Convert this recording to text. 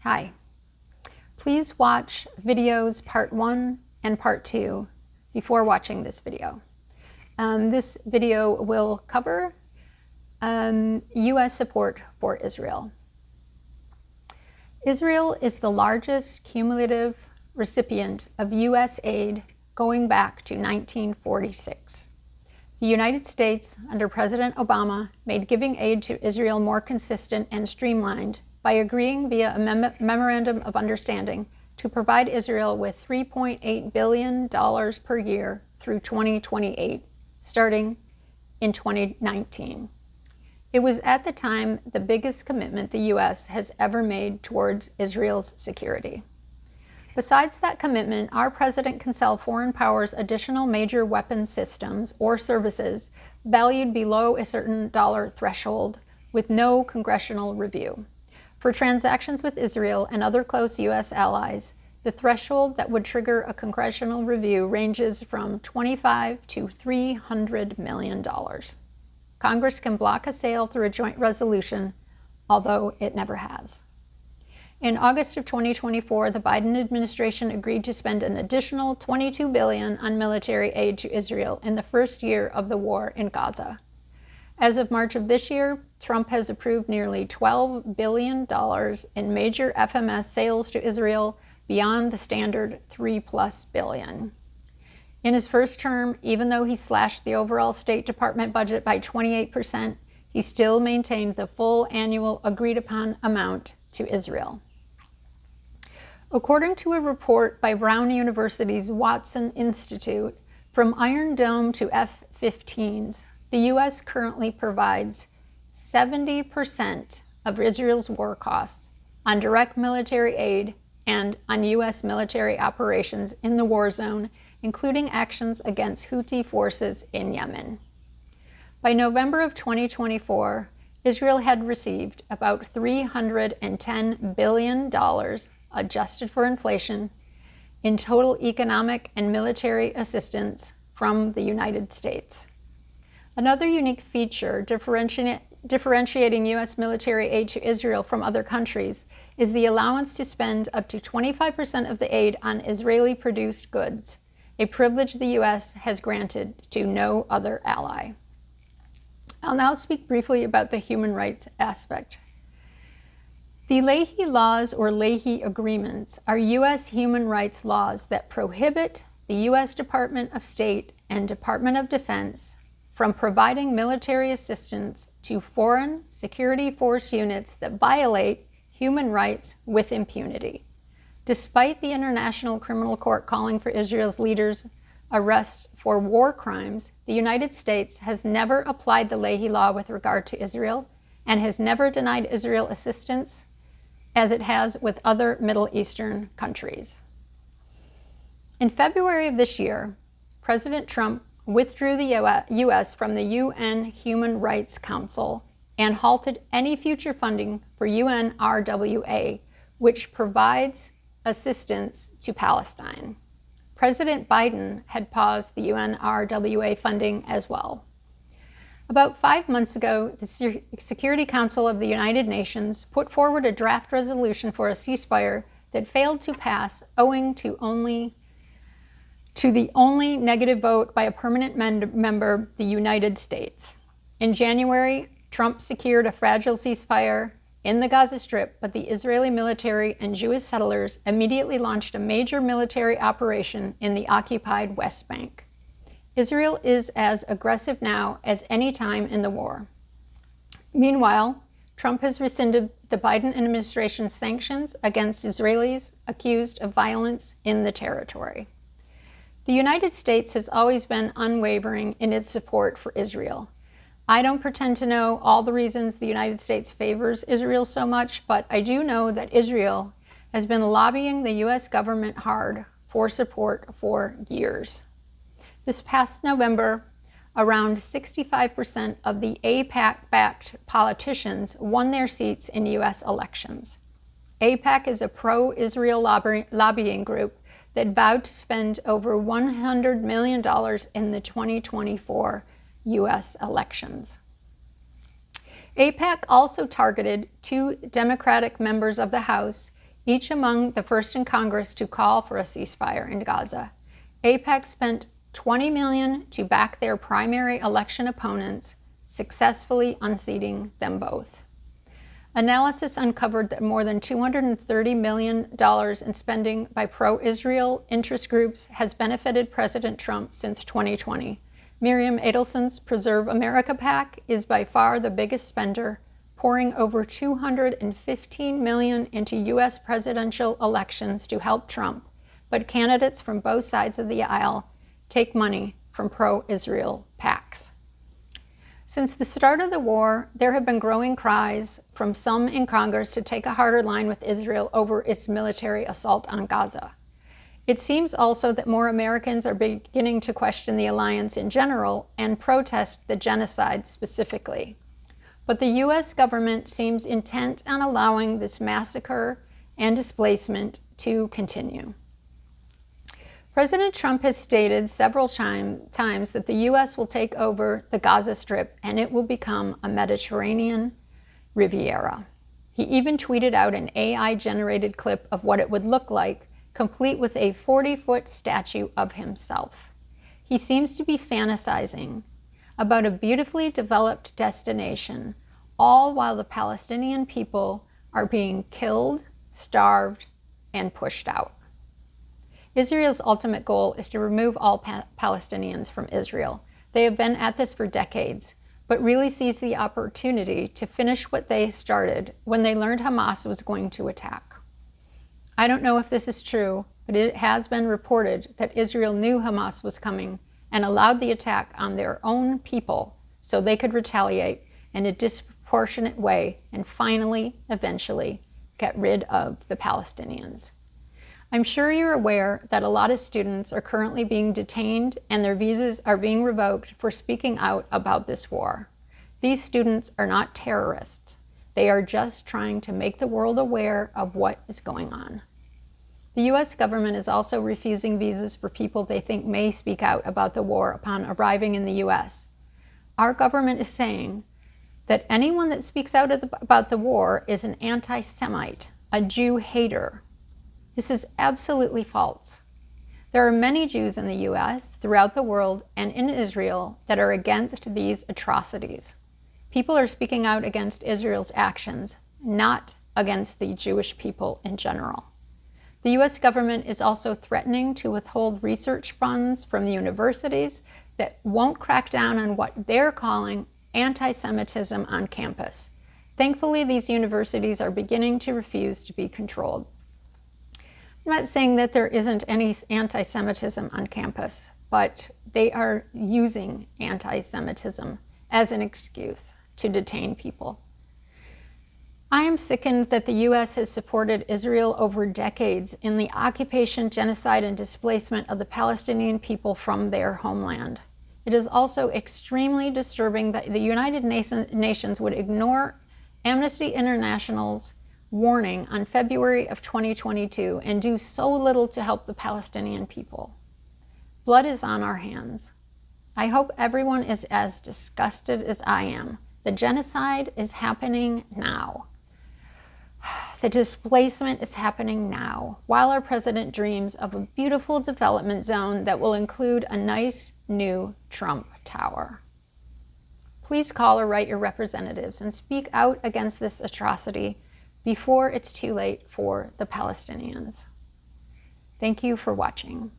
Hi. Please watch videos part 1 and part 2 before watching this video. This video will cover US support for Israel. Israel is the largest cumulative recipient of US aid going back to 1946. The United States, under President Obama, made giving aid to Israel more consistent and streamlined by agreeing via a memorandum of understanding to provide Israel with $3.8 billion per year through 2028, starting in 2019. It was at the time the biggest commitment the U.S. has ever made towards Israel's security. Besides that commitment, our president can sell foreign powers additional major weapon systems or services valued below a certain dollar threshold with no congressional review. For transactions with Israel and other close U.S. allies, the threshold that would trigger a congressional review ranges from $25 to $300 million. Congress can block a sale through a joint resolution, although it never has. In August of 2024, the Biden administration agreed to spend an additional $22 billion on military aid to Israel in the first year of the war in Gaza. As of March of this year, Trump has approved nearly $12 billion in major FMS sales to Israel beyond the standard $3+ billion. In his first term, even though he slashed the overall State Department budget by 28%, he still maintained the full annual agreed-upon amount to Israel. According to a report by Brown University's Watson Institute, from Iron Dome to F-15s, the U.S. currently provides 70% of Israel's war costs on direct military aid and on U.S. military operations in the war zone, including actions against Houthi forces in Yemen. By November of 2024, Israel had received about $310 billion, adjusted for inflation, in total economic and military assistance from the United States. Another unique feature differentiating U.S. military aid to Israel from other countries is the allowance to spend up to 25% of the aid on Israeli-produced goods, a privilege the U.S. has granted to no other ally. I'll now speak briefly about the human rights aspect. The Leahy Laws or Leahy Agreements are U.S. human rights laws that prohibit the U.S. Department of State and Department of Defense from providing military assistance to foreign security force units that violate human rights with impunity. Despite the International Criminal Court calling for Israel's leaders' arrest for war crimes, the United States has never applied the Leahy Law with regard to Israel and has never denied Israel assistance as it has with other Middle Eastern countries. In February of this year, President Trump withdrew the U.S. from the UN Human Rights Council and halted any future funding for UNRWA, which provides assistance to Palestine. President Biden had paused the UNRWA funding as well. About 5 months ago, the Security Council of the United Nations put forward a draft resolution for a ceasefire that failed to pass owing to the only negative vote by a permanent member, the United States. In January, Trump secured a fragile ceasefire in the Gaza Strip, but the Israeli military and Jewish settlers immediately launched a major military operation in the occupied West Bank. Israel is as aggressive now as any time in the war. Meanwhile, Trump has rescinded the Biden administration's sanctions against Israelis accused of violence in the territory. The United States has always been unwavering in its support for Israel. I don't pretend to know all the reasons the United States favors Israel so much, but I do know that Israel has been lobbying the U.S. government hard for support for years. This past November, around 65% of the AIPAC-backed politicians won their seats in U.S. elections. AIPAC is a pro-Israel lobbying group that vowed to spend over $100 million in the 2024 U.S. elections. AIPAC also targeted 2 Democratic members of the House each among the first in Congress to call for a ceasefire in Gaza. AIPAC spent $20 million to back their primary election opponents, successfully unseating them both. Analysis uncovered that more than $230 million in spending by pro-Israel interest groups has benefited President Trump since 2020. Miriam Adelson's Preserve America PAC is by far the biggest spender, pouring over $215 million into U.S. presidential elections to help Trump, but candidates from both sides of the aisle take money from pro-Israel PACs. Since the start of the war, there have been growing cries from some in Congress to take a harder line with Israel over its military assault on Gaza. It seems also that more Americans are beginning to question the alliance in general and protest the genocide specifically. But the U.S. government seems intent on allowing this massacre and displacement to continue. President Trump has stated several times that the U.S. will take over the Gaza Strip and it will become a Mediterranean Riviera. He even tweeted out an AI-generated clip of what it would look like, complete with a 40-foot statue of himself. He seems to be fantasizing about a beautifully developed destination, all while the Palestinian people are being killed, starved, and pushed out. Israel's ultimate goal is to remove all Palestinians from Israel. They have been at this for decades, but really seized the opportunity to finish what they started when they learned Hamas was going to attack. I don't know if this is true, but it has been reported that Israel knew Hamas was coming and allowed the attack on their own people so they could retaliate in a disproportionate way and finally, eventually, get rid of the Palestinians. I'm sure you're aware that a lot of students are currently being detained and their visas are being revoked for speaking out about this war. These students are not terrorists. They are just trying to make the world aware of what is going on. The U.S. government is also refusing visas for people they think may speak out about the war upon arriving in the U.S. Our government is saying that anyone that speaks out about the war is an anti-Semite, a Jew hater. This is absolutely false. There are many Jews in the U.S., throughout the world, and in Israel that are against these atrocities. People are speaking out against Israel's actions, not against the Jewish people in general. The U.S. government is also threatening to withhold research funds from the universities that won't crack down on what they're calling anti-Semitism on campus. Thankfully, these universities are beginning to refuse to be controlled. I'm not saying that there isn't any anti-Semitism on campus, but they are using anti-Semitism as an excuse to detain people. I am sickened that the U.S. has supported Israel over decades in the occupation, genocide, and displacement of the Palestinian people from their homeland. It is also extremely disturbing that the United Nations would ignore Amnesty International's warning on February of 2022 and do so little to help the Palestinian people. Blood is on our hands. I hope everyone is as disgusted as I am. The genocide is happening now. The displacement is happening now, while our president dreams of a beautiful development zone that will include a nice new Trump Tower. Please call or write your representatives and speak out against this atrocity before it's too late for the Palestinians. Thank you for watching.